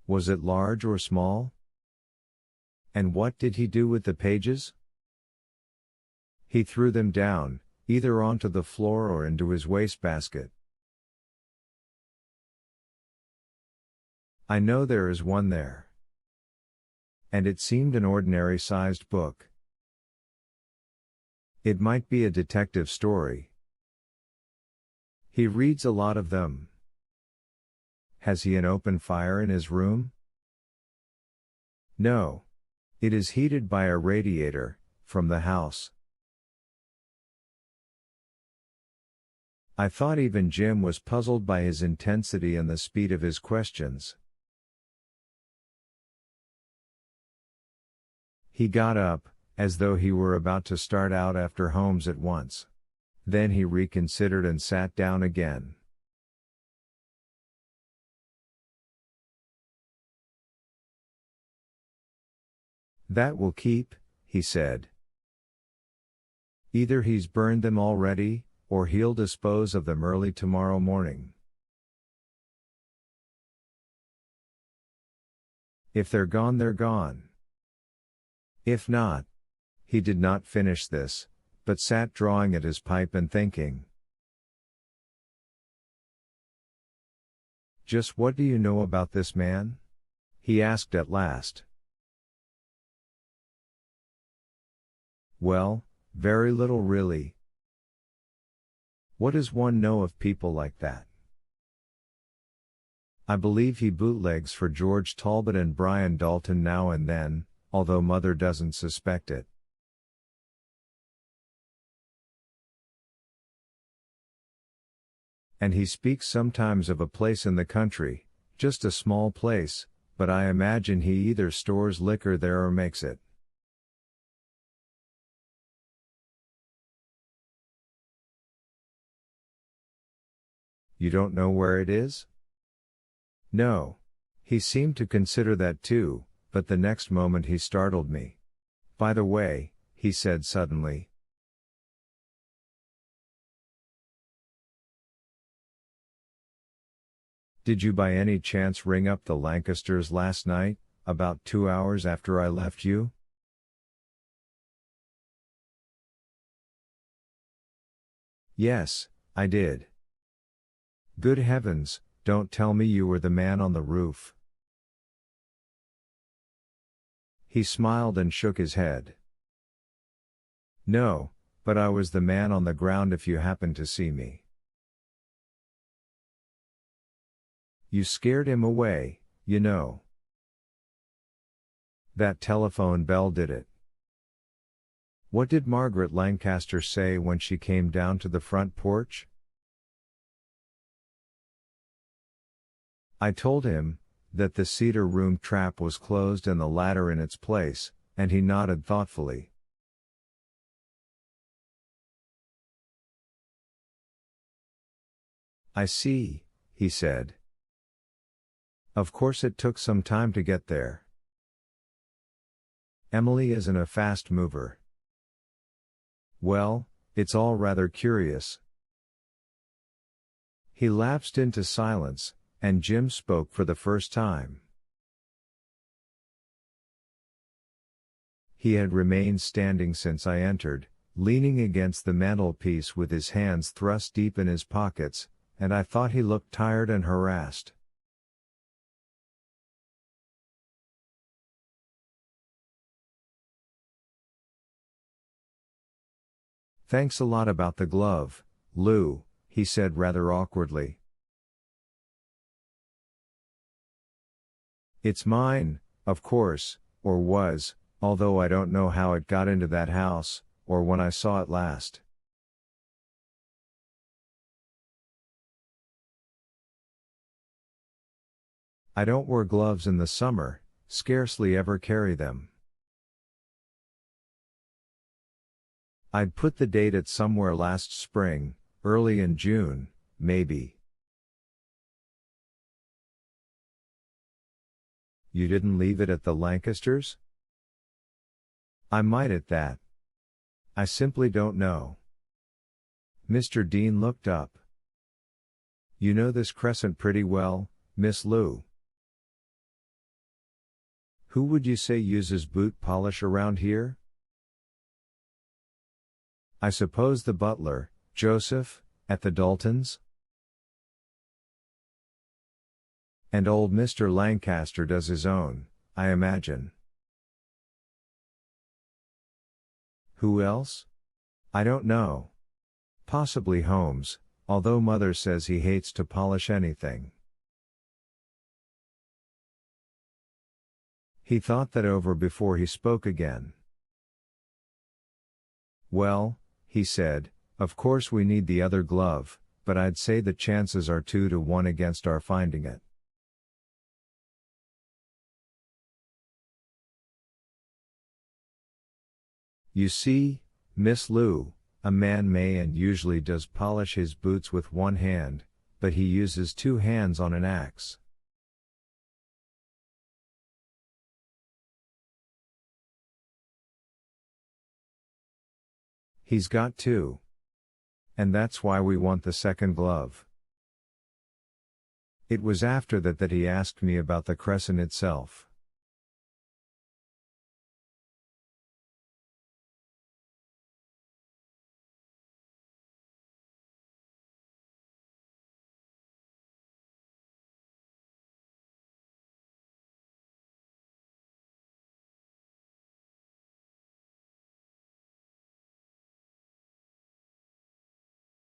Was it large or small? And what did he do with the pages? He threw them down, either onto the floor or into his wastebasket. I know there is one there. And it seemed an ordinary-sized book. It might be a detective story. He reads a lot of them. Has he an open fire in his room? No. It is heated by a radiator, from the house. I thought even Jim was puzzled by his intensity and the speed of his questions. He got up, as though he were about to start out after Holmes at once. Then he reconsidered and sat down again. That will keep, he said. Either he's burned them already, or he'll dispose of them early tomorrow morning. If they're gone, they're gone. If not. He did not finish this, but sat drawing at his pipe and thinking. Just what do you know about this man? He asked at last. Well, very little really. What does one know of people like that? I believe he bootlegs for George Talbot and Brian Dalton now and then, although Mother doesn't suspect it. And he speaks sometimes of a place in the country, just a small place, but I imagine he either stores liquor there or makes it. You don't know where it is? No. He seemed to consider that too, but the next moment he startled me. By the way, he said suddenly. Did you by any chance ring up the Lancasters last night, about 2 hours after I left you? Yes, I did. Good heavens, don't tell me you were the man on the roof. He smiled and shook his head. No, but I was the man on the ground if you happened to see me. You scared him away, you know. That telephone bell did it. What did Margaret Lancaster say when she came down to the front porch? I told him that the cedar room trap was closed and the ladder in its place, and he nodded thoughtfully. I see, he said. Of course it took some time to get there. Emily isn't a fast mover. Well, it's all rather curious. He lapsed into silence, and Jim spoke for the first time. He had remained standing since I entered, leaning against the mantelpiece with his hands thrust deep in his pockets, and I thought he looked tired and harassed. Thanks a lot about the glove, Lou, he said rather awkwardly. It's mine, of course, or was, although I don't know how it got into that house, or when I saw it last. I don't wear gloves in the summer, scarcely ever carry them. I'd put the date at somewhere last spring, early in June, maybe. You didn't leave it at the Lancasters? I might at that. I simply don't know. Mr. Dean looked up. You know this crescent pretty well, Miss Lou. Who would you say uses boot polish around here? I suppose the butler, Joseph, at the Daltons? And old Mr. Lancaster does his own, I imagine. Who else? I don't know. Possibly Holmes, although Mother says he hates to polish anything. He thought that over before he spoke again. Well, he said, of course we need the other glove, but I'd say the chances are 2 to 1 against our finding it. You see, Miss Lou, a man may and usually does polish his boots with one hand, but he uses 2 hands on an axe. He's got 2. And that's why we want the second glove. It was after that he asked me about the crescent itself.